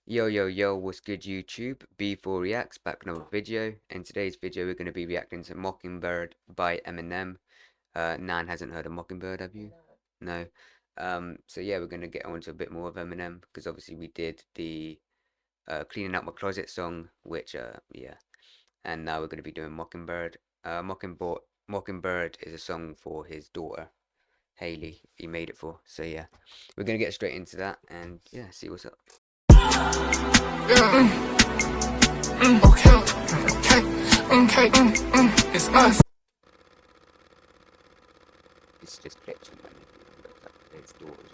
Yo, yo, yo, what's good YouTube? B4 Reacts back with another video. In today's video, we're going to be reacting to Mockingbird by Eminem. Nan hasn't heard of Mockingbird, have you? No. So yeah, we're going to get on to a bit more of Eminem, because obviously we did the Cleaning Out My Closet song, which, yeah. And now we're going to be doing Mockingbird. Mockingbird is a song for his daughter, Haley. He made it for. So yeah, we're going to get straight into that, and yeah, see what's up. Yeah, okay, it's us. It's just clips from when his daughter's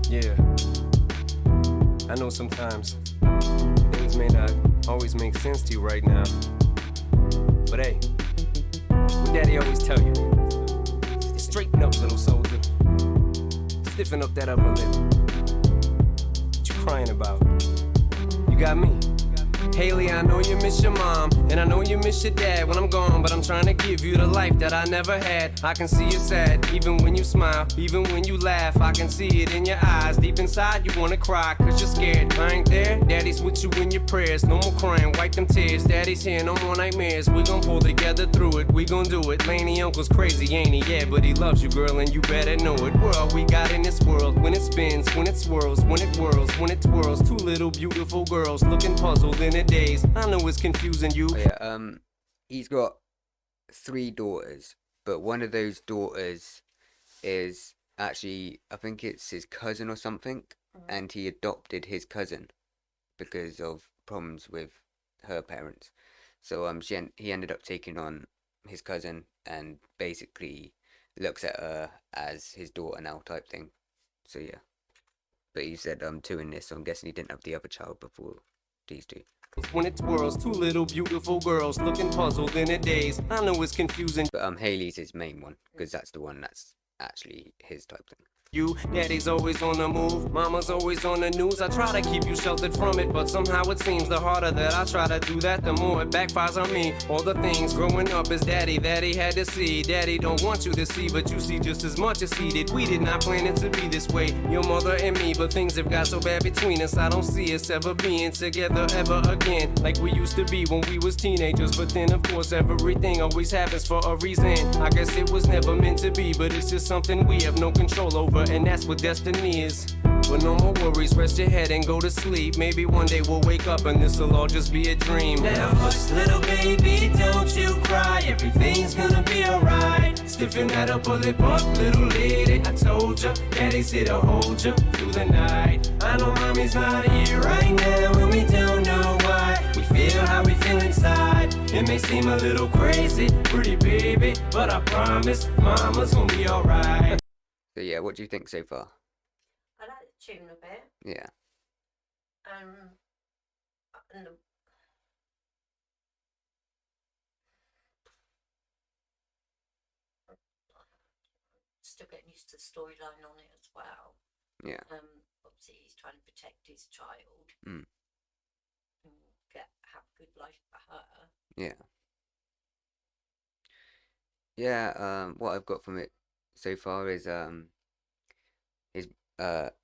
Yeah, I know sometimes things may not always make sense to you right now, but hey, what Daddy always tell you, straighten up, little soldier, stiffen up that upper lip. What you crying about? You got me. Haley, I know you miss your mom, and I know you miss your dad when I'm gone, but I'm trying to give you the life that I never had. I can see you sad, even when you smile, even when you laugh. I can see it in your eyes, deep inside you wanna cry, cause you're scared. I ain't there, Daddy's with you in your prayers. No more crying, wipe them tears. Daddy's here, no more nightmares. We gon' pull together through it, we gon' do it. Laney uncle's crazy, ain't he? Yeah, but he loves you, girl, and you better know it. We're all we got in this world, when it spins, when it swirls, when it whirls, when it twirls. Two little beautiful girls looking puzzled in a daze. I know it's confusing you. Oh, yeah, he's got 3 daughters, but one of those daughters is actually, I think it's his cousin or something, and he adopted his cousin because of problems with her parents. So he ended up taking on his cousin and basically looks at her as his daughter now type thing. So yeah, but he said 2 in this, so I'm guessing he didn't have the other child before these 2. When it twirls, 2 little beautiful girls looking puzzled in a daze. I know it's confusing. But Haley's his main one, because that's the one that's actually his type thing. Daddy's always on the move, mama's always on the news. I try to keep you sheltered from it, but somehow it seems the harder that I try to do that, the more it backfires on me. All the things growing up as daddy that he had to see. Daddy don't want you to see, but you see just as much as he did. We did not plan it to be this way, your mother and me, but things have got so bad between us. I don't see us ever being together ever again, like we used to be when we was teenagers. But then of course everything always happens for a reason. I guess it was never meant to be, but it's just something we have no control over, and that's what destiny is. But no more worries, rest your head and go to sleep. Maybe one day we'll wake up and this'll all just be a dream. Now hush, little baby, don't you cry. Everything's gonna be alright. Stiffen that upper lip up, little lady. I told ya, Daddy's here to hold ya through the night. I know mommy's not here right now, and we don't know why. We feel how we feel inside. It may seem a little crazy, pretty baby, but I promise mama's gonna be alright. So yeah, what do you think so far? I like the tune a bit. Yeah. And still getting used to the storyline on it as well. Yeah. Obviously he's trying to protect his child Mm. and have a good life for her. Yeah. Yeah, what I've got from it so far is his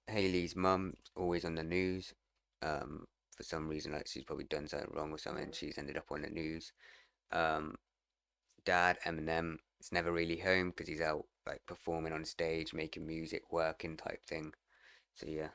Haley's mum always on the news. For some reason, like she's probably done something wrong or something. She's ended up on the news. Dad, Eminem, is never really home because he's out like performing on stage, making music, working type thing. So yeah.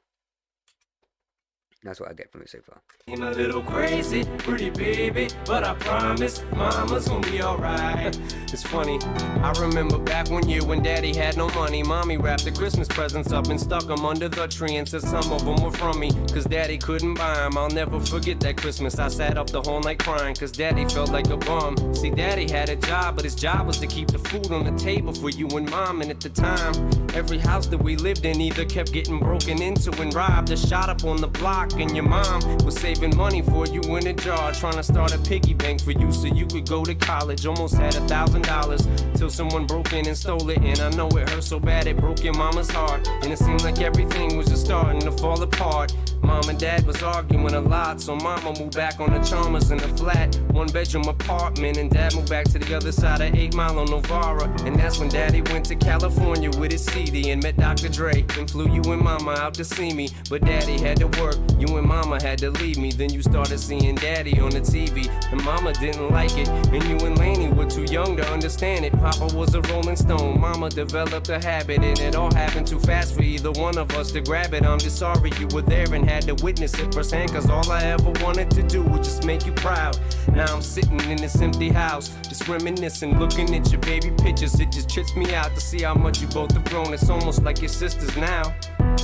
That's what I get from it so far. I'm a little crazy, pretty baby, but I promise mama's gonna be alright. It's funny, I remember back one year when Daddy had no money. Mommy wrapped the Christmas presents up and stuck them under the tree and said some of them were from me, cause Daddy couldn't buy them. I'll never forget that Christmas. I sat up the whole night crying cause Daddy felt like a bum. See, Daddy had a job, but his job was to keep the food on the table for you and Mom. And at the time, every house that we lived in either kept getting broken into and robbed or shot up on the block. And your mom was saving money for you in a jar, trying to start a piggy bank for you so you could go to college. Almost had $1,000 till someone broke in and stole it. And I know it hurt so bad it broke your mama's heart, and it seemed like everything was just starting to fall apart. Mom and dad was arguing a lot, so mama moved back on the Chalmers in a flat 1-bedroom apartment, and dad moved back to the other side of 8 Mile on Novara. And that's when daddy went to California with his CD and met Dr. Dre, and flew you and mama out to see me. But daddy had to work, you and mama had to leave me. Then you started seeing daddy on the TV, and mama didn't like it, and you and Laney were too young to understand it. Papa was a Rolling Stone, mama developed a habit, and it all happened too fast for either one of us to grab it. I'm just sorry you were there and had to witness it firsthand, cause all I ever wanted to do was just make you proud. Now I'm sitting in this empty house, just reminiscing, looking at your baby pictures. It just trips me out to see how much you both have grown. It's almost like your sisters now.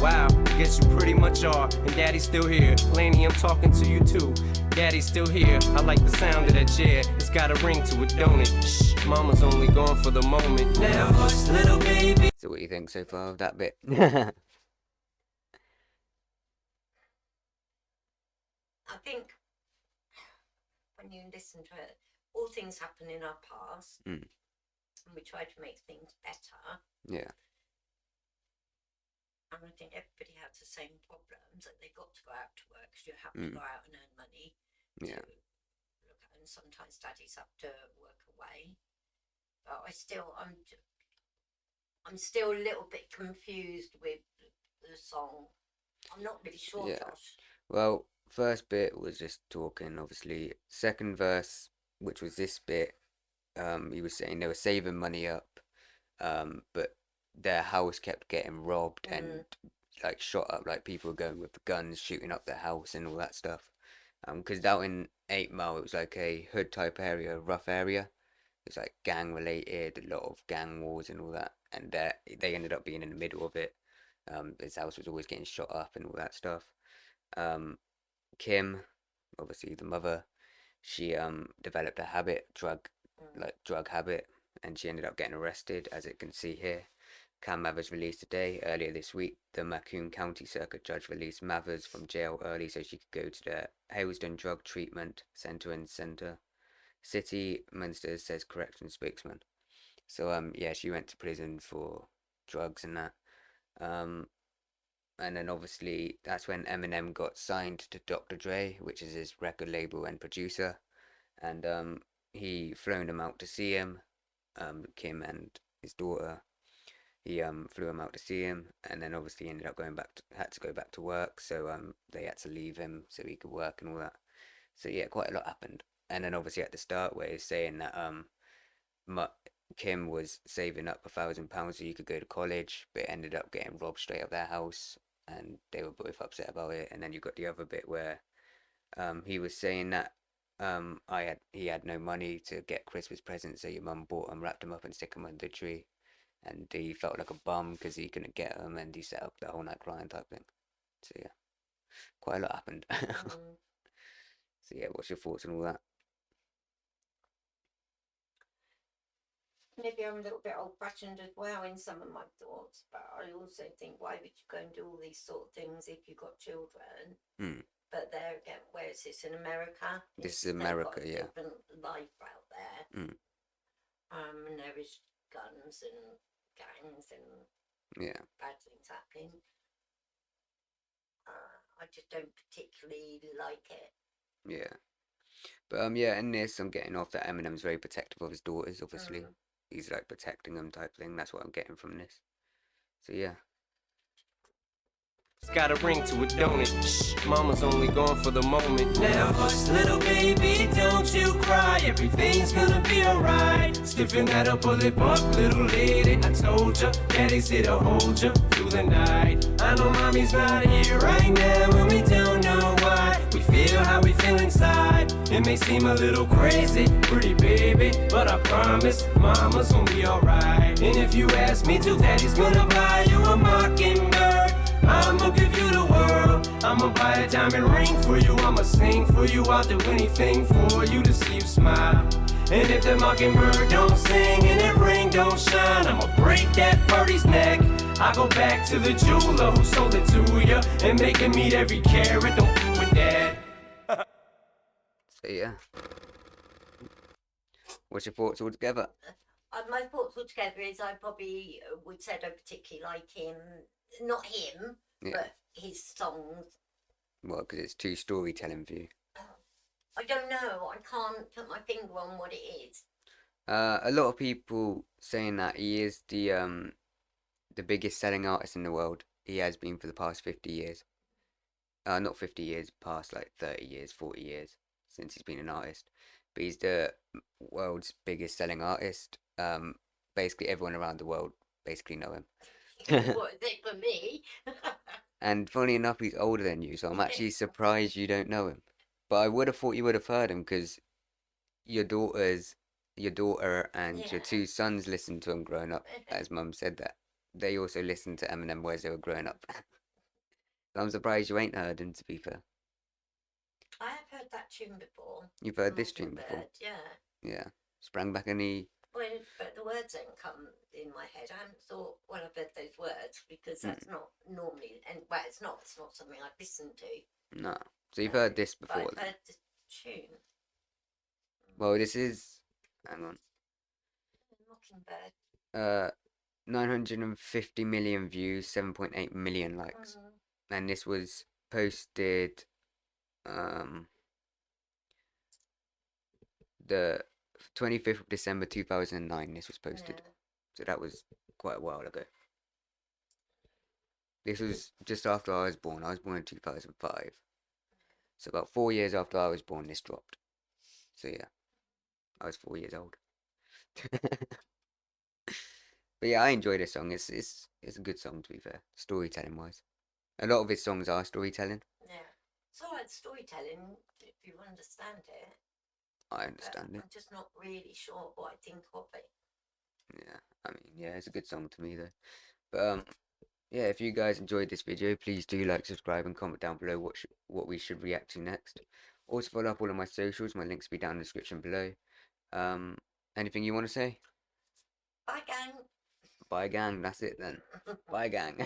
Wow, I guess you pretty much are, and daddy's still here. Laney, I'm talking to you too. Daddy's still here, I like the sound of that chair. It's got a ring to it, don't it? Shh, mama's only gone for the moment. Now hush, little baby. So what do you think so far of that bit? I think when you listen to it, all things happen in our past, Mm. and we try to make things better. Yeah. And I think everybody has the same problems, that they got to go out to work because you have to Mm. go out and earn money. Yeah. To look at, and sometimes daddies have to work away. But I'm still a little bit confused with the song. I'm not really sure, Yeah. Josh. Well, first bit was just talking, obviously. Second verse, which was this bit, he was saying they were saving money up, but their house kept getting robbed and like shot up, like people were going with guns shooting up their house and all that stuff. Because out in 8 Mile, it was like a hood type area, rough area. It was like gang related, a lot of gang wars and all that, and they ended up being in the middle of it. His house was always getting shot up and all that stuff. Kim, obviously the mother, she developed a drug habit, and she ended up getting arrested, as it can see here. Cam Mathers released today. Earlier this week, the Macomb County Circuit Judge released Mathers from jail early so she could go to the Hailsden Drug Treatment Centre in Centre City, Munster, says correction spokesman. So yeah, she went to prison for drugs and that. And then obviously that's when Eminem got signed to Dr. Dre, which is his record label and producer, and he flown him out to see him. Kim and his daughter. He flew him out to see him, and then obviously ended up had to go back to work, so they had to leave him so he could work and all that. So yeah, quite a lot happened. And then obviously at the start where he's saying that Kim was saving up £1,000 so you could go to college, but it ended up getting robbed straight out of their house, and they were both upset about it. And then you got the other bit where he was saying that he had no money to get Christmas presents, so your mum bought them, wrapped them up, and stick them under the tree. And he felt like a bum because he couldn't get them, and he set up the whole night crying type thing. So yeah, quite a lot happened. So yeah, what's your thoughts on all that? Maybe I'm a little bit old-fashioned as well in some of my thoughts, but I also think, why would you go and do all these sort of things if you've got children? But there again, where is this, in America? This is America, they've got a yeah. different life out there. And there is guns and gangs and Yeah. bad things happening. I just don't particularly like it. Yeah. But yeah, in this I'm getting off that Eminem's very protective of his daughters, obviously. He's like protecting them type thing. That's what I'm getting from this. So yeah. It's got a ring to it, don't it? Shh, mama's only gone for the moment. Now hush, little baby, don't you cry. Everything's gonna be alright. Stiffen that upper lip up, little lady. I told ya, daddy's here to hold ya through the night. I know mommy's not here right now, and we don't know why. We feel how we feel inside. It may seem a little crazy, pretty baby, but I promise mama's gonna be alright. And if you ask me to, daddy's gonna buy you a Mockingbird. I'ma give you the world. I'ma buy a diamond ring for you. I'ma sing for you. I'll do anything for you to see you smile. And if that Mockingbird don't sing and that ring don't shine, I'ma break that birdie's neck. I go back to the jeweler who sold it to you and make him meet every carat. Don't f with that. So yeah. What's your thoughts all together? My thoughts altogether is I probably would say I don't particularly like him. Not him, Yeah. but his songs. Well, because it's too storytelling for you. I don't know. I can't put my finger on what it is. A lot of people saying that he is the biggest selling artist in the world. He has been for the past 50 years. Not 50 years, past like 30 years, 40 years since he's been an artist. But he's the world's biggest selling artist. Basically everyone around the world basically know him. What is it for me? And funny enough, he's older than you, so I'm actually surprised you don't know him. But I would have thought you would have heard him because your daughters, your daughter and your Yeah. two sons listened to him growing up, as Mum said that. They also listened to Eminem as they were growing up. So I'm surprised you ain't heard him, to be fair. I have heard that tune before. You've heard this tune before? Mockingbird, yeah. Yeah. Sprang back any. Well, but the words don't come in my head. I haven't thought when I've heard those words because that's not normally, and well, it's not something I listen to. No. So you've heard this But before I've then? heard the tune. Well, this is. Hang on. Mockingbird. 950 million views, 7.8 million likes. And this was posted the 25th of December 2009. This was posted. Yeah. So that was quite a while ago. This was just after I was born. I was born in 2005. So about 4 years after I was born, this dropped. So yeah, I was 4 years old. But yeah, I enjoy this song. It's a good song, to be fair, storytelling wise. A lot of his songs are storytelling. Yeah. It's all right storytelling if you understand it. I understand it. I'm just not really sure what I think of it. Yeah, I mean, yeah, it's a good song to me though. But yeah, if you guys enjoyed this video, please do like, subscribe, and comment down below what we should react to next. Also follow up all of my socials. My links will be down in the description below. Anything you want to say? Bye, gang. Bye, gang. That's it then. Bye, gang.